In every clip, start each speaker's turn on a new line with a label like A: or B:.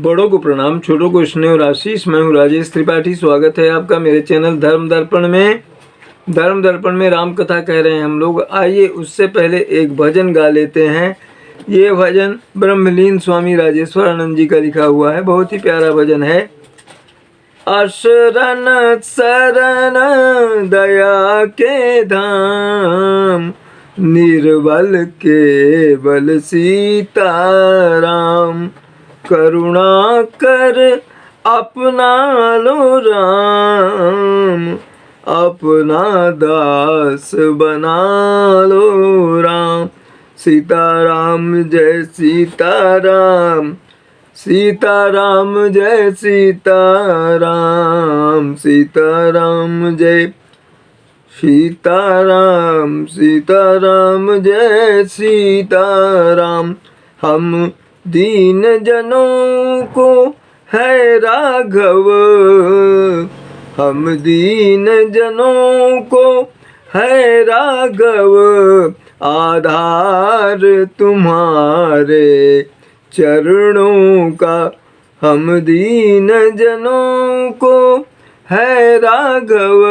A: बड़ों को प्रणाम, छोटों को स्नेह और आशीष। मैं हूँ राजेश त्रिपाठी। स्वागत है आपका मेरे चैनल धर्म दर्पण में। धर्म दर्पण में राम कथा कह रहे हैं हम लोग। आइए उससे पहले एक भजन गा लेते हैं। ये भजन ब्रह्मलीन स्वामी राजेश्वर आनंद जी का लिखा हुआ है। बहुत ही प्यारा भजन है। अशरण शरण दया के धाम, निर्बल केवल सीताराम। करुणा कर अपना लो राम, अपना दास बना लो राम। सीताराम जय सीताराम, सीताराम जय सीताराम, सीताराम जय सीताराम, सीताराम जय सीताराम। हम दीन जनों को है राघव, हम दीन जनों को है राघव। आधार तुम्हारे चरणों का, हम दीन जनों को है राघव।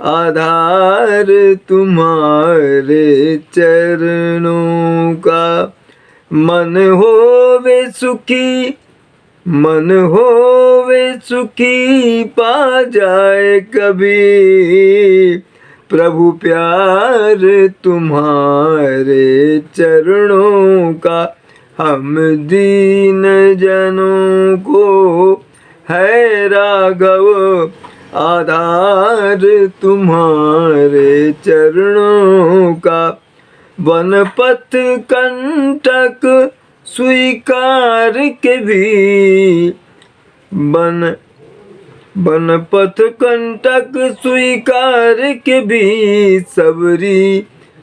A: आधार तुम्हारे चरणों का। मन होवे सुखी, मन होवे सुखी, पा जाए कभी प्रभु प्यार तुम्हारे चरणों का। हम दीन जनों को है राघव, आधार तुम्हारे चरणों का। वनपथ कंटक स्वीकार के भी, वनपथ कंटक स्वीकार के भी, सबरी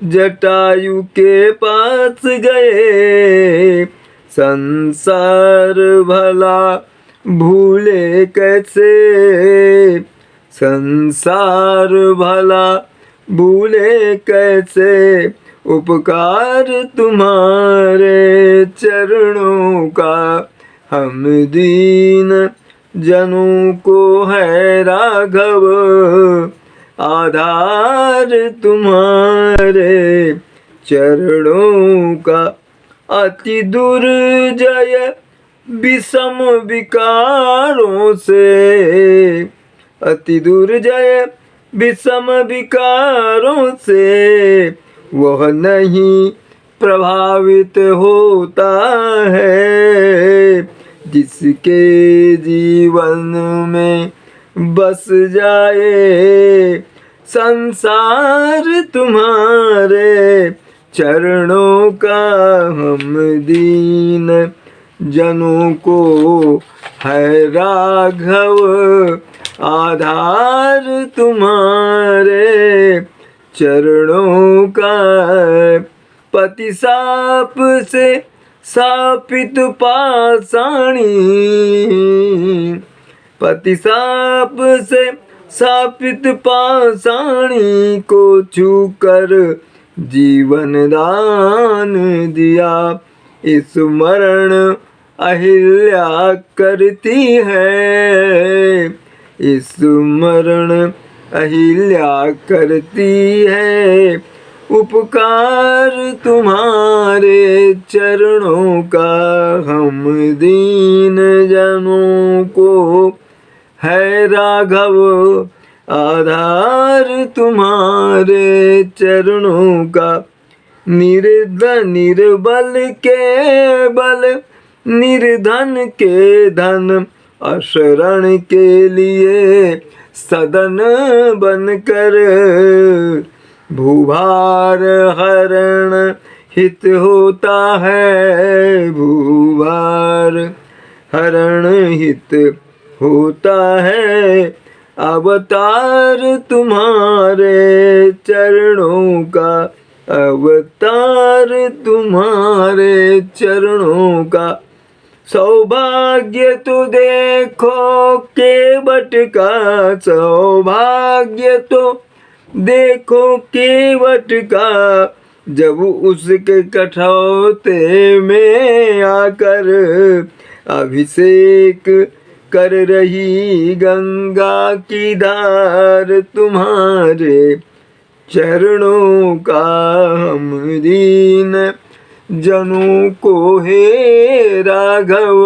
A: जटायु के पास गए। संसार भला भूले कैसे, संसार भला भूले कैसे। उपकार तुम्हारे चरणों का, हम दीन जनों को है राघव। आधार तुम्हारे चरणों का। अति दुर्जय विषम विकारों से, अति दुर्जय विषम विकारों से, वह नहीं प्रभावित होता है। जिसके जीवन में बस जाए संसार तुम्हारे चरणों का। हम दीन जनों को है राघव, आधार तुम्हारे चरणों का। पति साप से सापित पाषाणी, पति साप से सापित पाषाणी को छूकर जीवन दान दिया। स्मरण अहिल्या करती है, स्मरण अहिल्या करती है। उपकार तुम्हारे चरणों का, हम दीन जनों को है राघव। आधार तुम्हारे चरणों का। निर्बल के बल, निर्धन के धन, अशरण के लिए सदन बनकर। भूभार हरण हित होता है, भूभार हरण हित होता है। अवतार तुम्हारे चरणों का, अवतार तुम्हारे चरणों का। सौभाग्य तो देखो केवट का, सौभाग्य तो देखो केवट का। जब उसके कठौते में आकर अभिषेक कर रही गंगा की धार, तुम्हारे चरणों का हम दीन जनों को हे राघव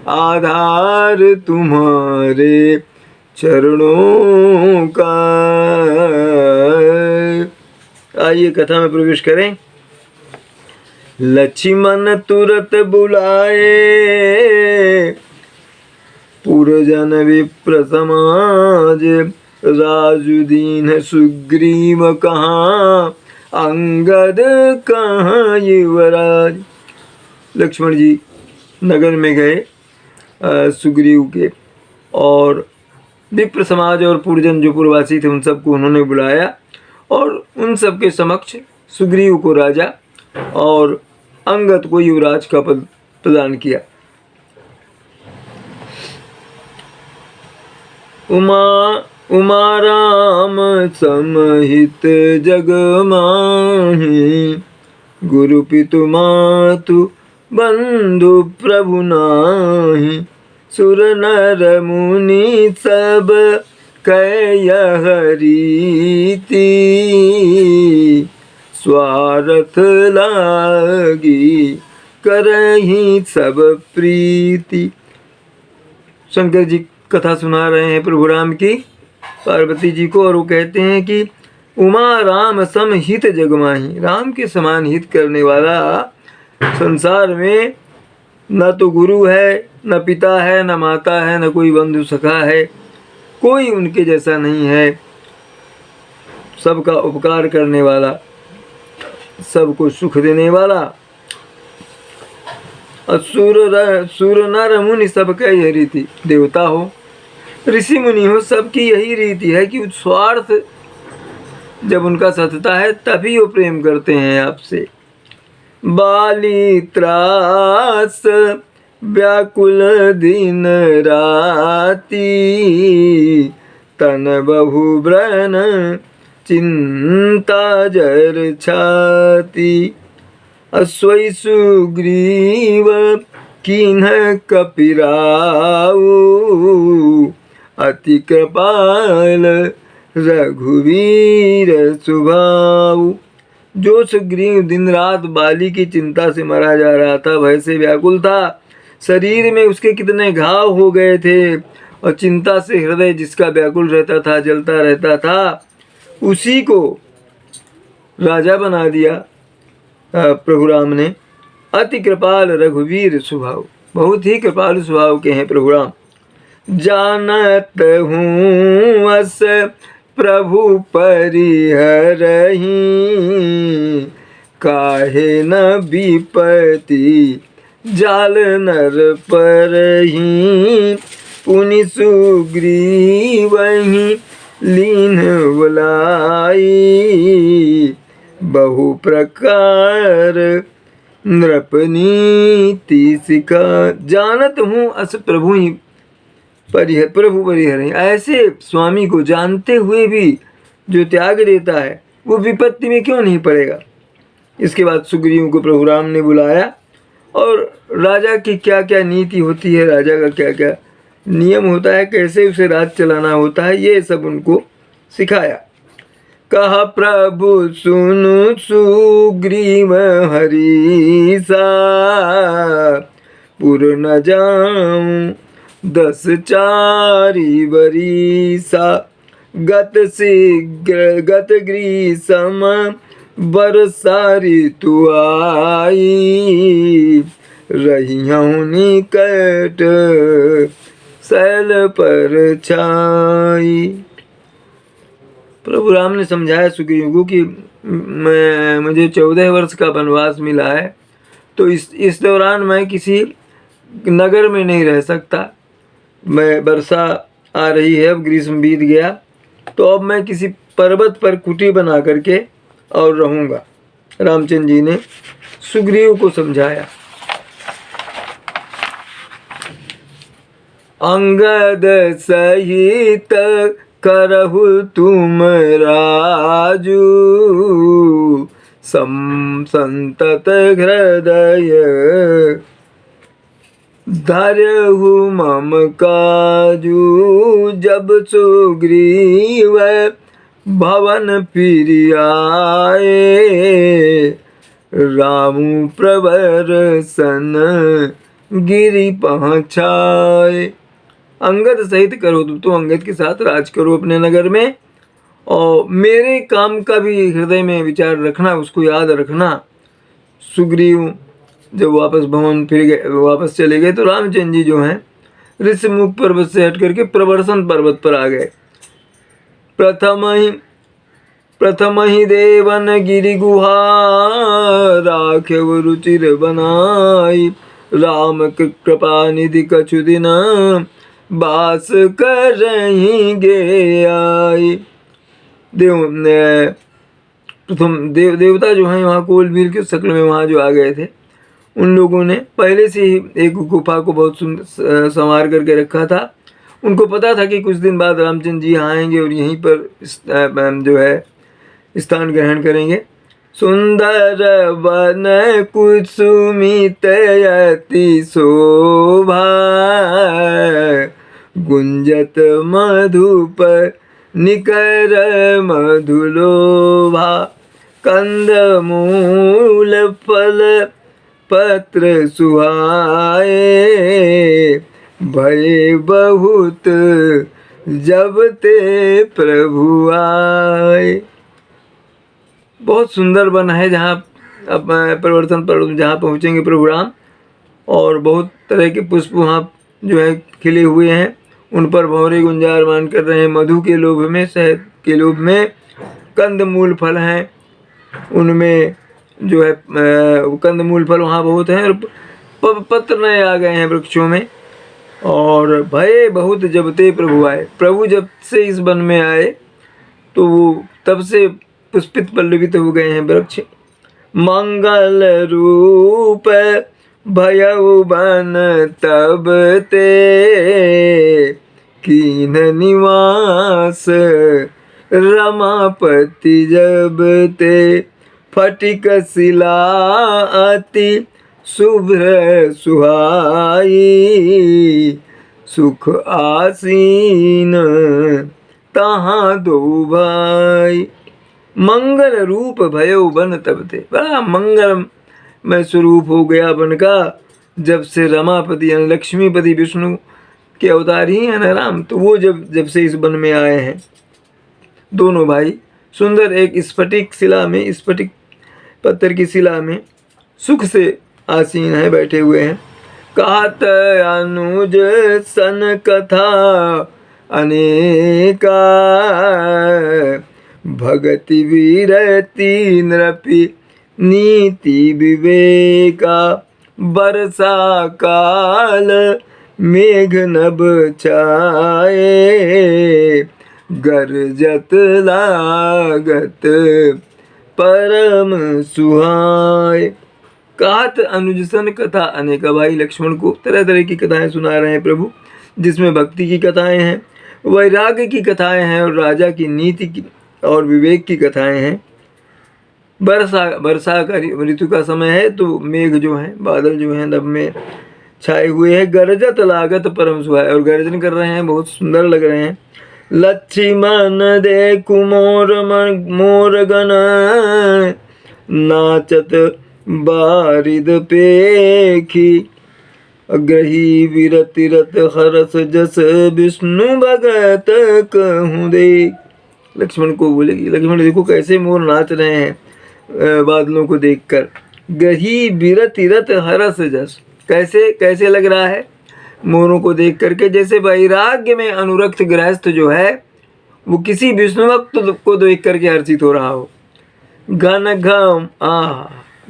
A: आधार, तुम्हारे चरणों का। आइए कथा में प्रवेश करें। लक्ष्मण तुरंत बुलाए पुरजन विप्र समाज, राजुदीन सुग्रीव कहाँ अंगद कहाँ युवराज। लक्ष्मण जी नगर में गए सुग्रीव के, और विप्र समाज और पुरजन जो पुरवासी थे उन सबको उन्होंने बुलाया और उन सब के समक्ष सुग्रीव को राजा और अंगद को युवराज का पद प्रदान किया। उमा राम समहित जग माहि, गुरु पितु मातु बंधु प्रभु नाही, सुर नर मुनि सब कह रीति, स्वार्थ लागी करही सब प्रीति। शंकर जी कथा सुना रहे हैं प्रभु राम की पार्वती जी को, और वो कहते हैं कि उमा राम सम हित जग माही, राम के समान हित करने वाला संसार में न तो गुरु है, न पिता है, न माता है, न कोई बंधु सखा है, कोई उनके जैसा नहीं है। सबका उपकार करने वाला, सबको सुख देने वाला। सुर नर मुनि सबका यही रीति, देवता हो ऋषि मुनि हो, सबकी यही रीति है कि स्वार्थ जब उनका सतता है तभी वो प्रेम करते हैं आपसे। बाली त्रास व्याकुल दिन राती, तन बहु ब्रन चिंता जर छाती, अश्वै सुग्रीव किन्ह कपिराऊ, अति कृपाल रघुवीर सुभाऊ। जो सुग्रीव दिन रात बाली की चिंता से मरा जा रहा था, भय से व्याकुल था, शरीर में उसके कितने घाव हो गए थे, और चिंता से हृदय जिसका व्याकुल रहता था, जलता रहता था, उसी को राजा बना दिया प्रभु राम ने। अति कृपाल रघुवीर स्वभाव, बहुत ही कृपालु स्वभाव के हैं प्रभु राम। जानत हूँ अस प्रभु परिहरहि, काहे न विपति जाल नर परहि, पुनि सुग्रीवहि लीन बुलाई, बहु प्रकार नृपनीति सिखा। जानत हूँ अस प्रभु ही प्रभु परिहर। ऐसे स्वामी को जानते हुए भी जो त्याग देता है वो विपत्ति में क्यों नहीं पड़ेगा। इसके बाद सुग्रीव को प्रभु राम ने बुलाया और राजा की क्या क्या नीति होती है, राजा का क्या क्या नियम होता है, कैसे उसे राज चलाना होता है, ये सब उनको सिखाया। कहा प्रभु सुनु सुग्रीव हरीसा, पुर न जाऊं 10 चारि बरीसा, गत शीघ्र गत ग्रीसम बरसा ऋतु आई, रहियहु निकट शैल पर छाई। प्रभु राम ने समझाया सुग्रीव को कि मुझे 14 वर्ष का वनवास मिला है, तो इस दौरान मैं किसी नगर में नहीं रह सकता। मैं वर्षा आ रही है, अब ग्रीष्म बीत गया, तो अब मैं किसी पर्वत पर कुटी बना करके और रहूँगा। रामचंद्र जी ने सुग्रीव को समझाया। अंगद सहित करहु तुम राजू, संतत हृदय धरहु मम काजू। जब सुग्रीव भवन फिर आए रामु प्रवर सन गिरि पहुँचाए। अंगद सहित करो तो अंगद के साथ राज करो अपने नगर में, और मेरे काम का भी हृदय में विचार रखना, उसको याद रखना। सुग्रीव जब वापस भवन फिर गए, वापस चले गए, तो रामचंद्र जी जो हैं ऋषिमुख पर्वत से हट करके प्रवर्सन पर्वत पर आ गए। प्रथम ही देवन गिरि गुहा राखव रुचिर बनाई। राम कृपा निधि कछु दिन बास करहीं गे आई। देवता जो हैं वहाँ कोलवीर के शक्ल में वहाँ जो आ गए थे, उन लोगों ने पहले से ही एक गुफा को बहुत सुंदर संवार करके रखा था। उनको पता था कि कुछ दिन बाद रामचंद्र जी आएंगे और यहीं पर जो है स्थान ग्रहण करेंगे। सुंदर वन कुसुमित अति शोभा गुंजत मधुप निकर मधुलोभा। कंदमूल फल पत्र सुहाए भय बहुत जब ते प्रभु आए। बहुत सुंदर वन है जहाँ अब प्रवर्तन पर जहाँ पहुँचेंगे प्रभु राम, और बहुत तरह के पुष्प वहाँ जो है खिले हुए हैं, उन पर भंवरे गुंजारमान कर रहे हैं। मधु के लोभ में, शहद के लोभ में कंदमूल फल हैं, उनमें जो है कंदमूल फल वहाँ बहुत हैं, और पत्र नए आ गए हैं वृक्षों में। और भय बहुत जब ते प्रभु आए, प्रभु जब से इस वन में आए तो वो तब से पुष्पित पल्लवित हो गए हैं वृक्ष। मंगल रूप भयउ बन तब ते कीन निवास रमापति जब ते। फटिक शिला अति शुभ्र सुहाई सुख आसीन तहाँ दो भाई। मंगल रूप भयो बन तब ते, बड़ा मंगल में स्वरूप हो गया वन का जब से रमापति यानी लक्ष्मीपति विष्णु के अवतार ही है ना राम, तो वो जब से इस वन में आए हैं। दोनों भाई सुंदर एक स्फटिक शिला में, स्फटिक पत्थर की शिला में सुख से आसीन है, बैठे हुए हैं। कहत अनुज सन कथा अनेका भगति वीरति नृपि नीति विवेका। वर्षा काल मेघ नभ छाए गरजत लागत परम सुहाय। कहत अनुजसन कथा अनेका, भाई लक्ष्मण को तरह तरह की कथाएं सुना रहे हैं प्रभु, जिसमें भक्ति की कथाएं हैं, वैराग्य की कथाएं हैं, और राजा की नीति की और विवेक की कथाएं हैं। वर्षा का ऋतु का समय है, तो मेघ जो है, बादल जो है नभ में छाए हुए हैं। गरजत लागत परम सुहाय, और गर्जन कर रहे हैं, बहुत सुंदर लग रहे हैं। लक्ष्मण देखु मोर गण नाचत बारिद पेखी। ग्रही विरति रत हरस जस विष्णु भगत कहूँ देख। लक्ष्मण को बोलेगी, लक्ष्मण देखो कैसे मोर नाच रहे हैं बादलों को देखकर। ग्रही विरति रत हरस जस, कैसे कैसे लग रहा है मोरों को देख करके, जैसे वैराग्य में अनुरक्त गृहस्थ जो है वो किसी विष्णु भक्त को देख करके हर्षित हो रहा हो। घन घाम,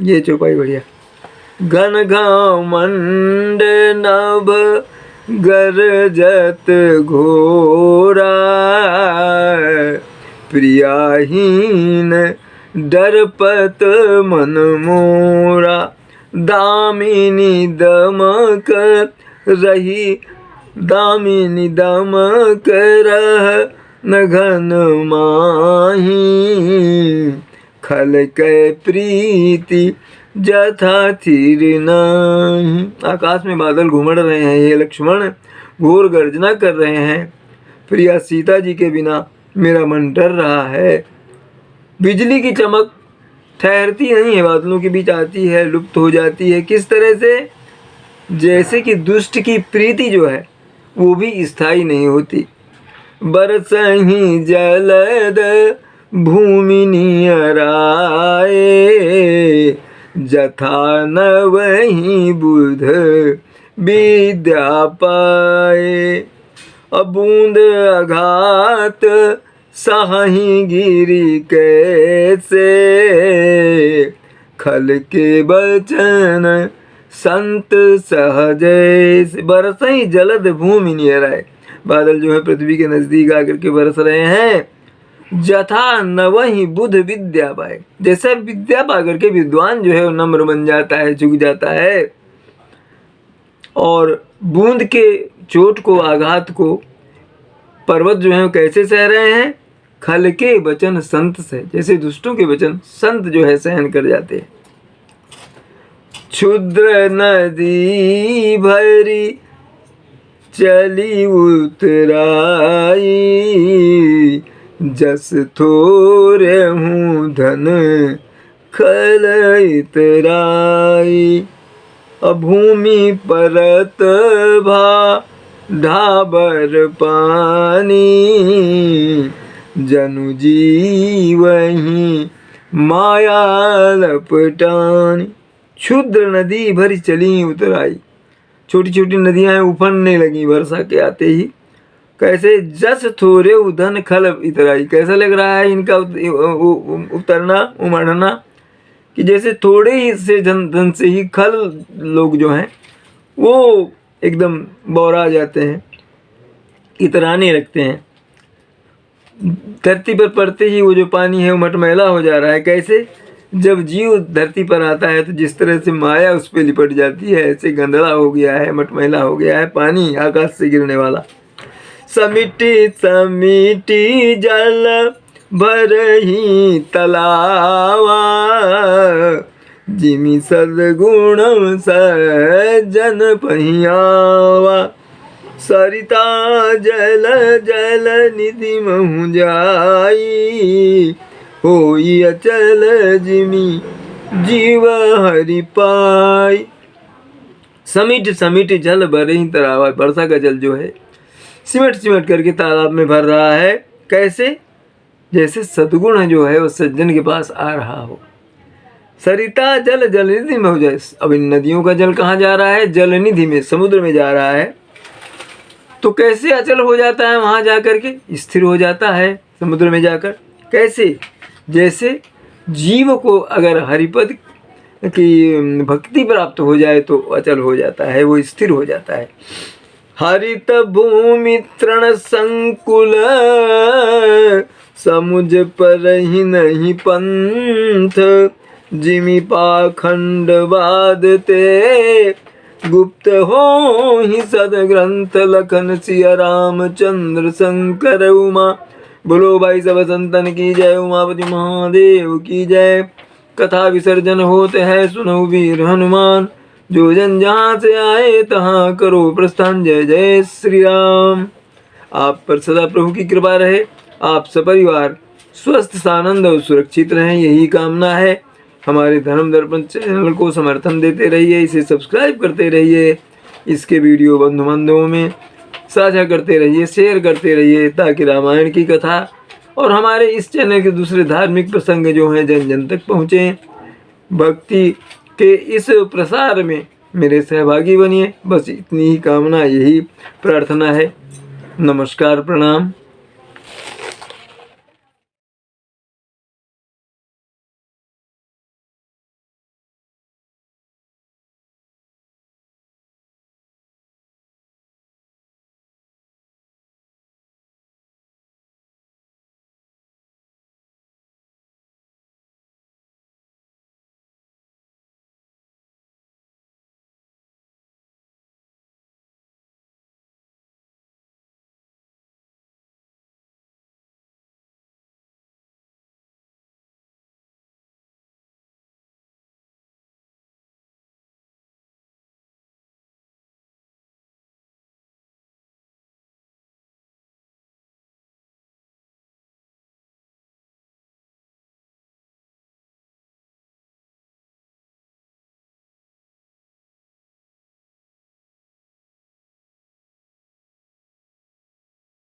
A: ये चौपाई बढ़िया। घन घाम मंड नभ गरजत घोरा प्रियाहीन डरपत मन मोरा। दामिनी दमक रही दामिनी दमक रह न घन माही खल कै प्रीति जथा थीर नाही। आकाश में बादल घुमड़ रहे हैं, ये लक्ष्मण घोर गर्जना कर रहे हैं। प्रिया सीता जी के बिना मेरा मन डर रहा है। बिजली की चमक ठहरती नहीं है, बादलों के बीच आती है, लुप्त हो जाती है। किस तरह से? जैसे कि दुष्ट की प्रीति जो है वो भी स्थायी नहीं होती। बरसहि जलद भूमि नियराए, जथा न वही बुध विद्या पाए। अबूंद अघात साही गिरी कैसे, खल के बचन संत सहजैसे। बरसहि जलद भूमि नियराए, बादल जो है पृथ्वी के नजदीक आकर के बरस रहे हैं। जथा नवहि बुध विद्या पाए, जैसे विद्या पाकर के विद्वान जो है वो नम्र बन जाता है, झुक जाता है। और बूंद के चोट को, आघात को पर्वत जो है वो कैसे सह रहे हैं? खल के वचन संत से, जैसे दुष्टों के वचन संत जो है सहन कर जाते हैं। क्षुद्र नदी भरी चली उतराई, जस थोरे हूँ धन खल इतराई। अभूमि परत भा ढाबर पानी, जनु जीवहि माया लपटानी। क्षुद्र नदी भरी चली उतराई, छोटी छोटी नदियां उफनने लगी वर्षा के आते ही। कैसे? जस थोरे उधन खल इतराई, कैसा लग रहा है इनका उतरना, उमड़ना, कि जैसे थोड़े ही से धन से ही खल लोग जो हैं वो एकदम बौरा जाते हैं, इतराने लगते हैं। धरती पर पड़ते ही वो जो पानी है वो मटमैला हो जा रहा है। कैसे? जब जीव धरती पर आता है तो जिस तरह से माया उस पर लिपट जाती है, ऐसे गंदला हो गया है, मटमैला हो गया है पानी आकाश से गिरने वाला। समिटी समिटी जल भरहि तलावा, जिमि सद्गुण सज्जन पहियावा। सरिता जल जल निधि महु जाई, होई अचल जिमि जीव हरि पाई। समिट समिट जल भरहि तलावा, वर्षा का जल जो है सिमट सिमट करके तालाब में भर रहा है। कैसे? जैसे सद्गुण जो है वो सज्जन के पास आ रहा हो। सरिता जल जलनिधि में हो जाए। अब इन नदियों का जल कहाँ जा रहा है? जलनिधि में, समुद्र में जा रहा है। तो कैसे अचल हो जाता है? वहाँ जाकर के स्थिर हो जाता है समुद्र में जाकर। कैसे? जैसे जीव को अगर हरिपद की भक्ति प्राप्त हो जाए तो अचल हो जाता है, वो स्थिर हो जाता है। हरित भूमि तृण संकुल, समुझ पर ही नहीं पंथ, जिमि पाखंड बाधते, गुप्त हो ही सदग्रंथ, लखन सिया रामचंद्र शंकर उमा। बोलो भाई सब संतन की जय, उमापति महादेव की जय। कथा विसर्जन होते है सुनो वीर हनुमान, जो जन जहाँ से आए तहाँ करो प्रस्थान। जय जय श्री राम। आप पर सदा प्रभु की कृपा रहे, आप सपरिवार स्वस्थ सानंद और सुरक्षित रहें, यही कामना है। हमारे धर्म दर्पण चैनल को समर्थन देते रहिए, इसे सब्सक्राइब करते रहिए, इसके वीडियो बंधु बांधवों में साझा करते रहिए, शेयर करते रहिए, ताकि रामायण की कथा और हमारे इस चैनल के दूसरे धार्मिक प्रसंग जो हैं जन जन तक पहुँचें। भक्ति के इस प्रसार में मेरे सहभागी बनिए, बस इतनी ही कामना, यही प्रार्थना है। नमस्कार, प्रणाम।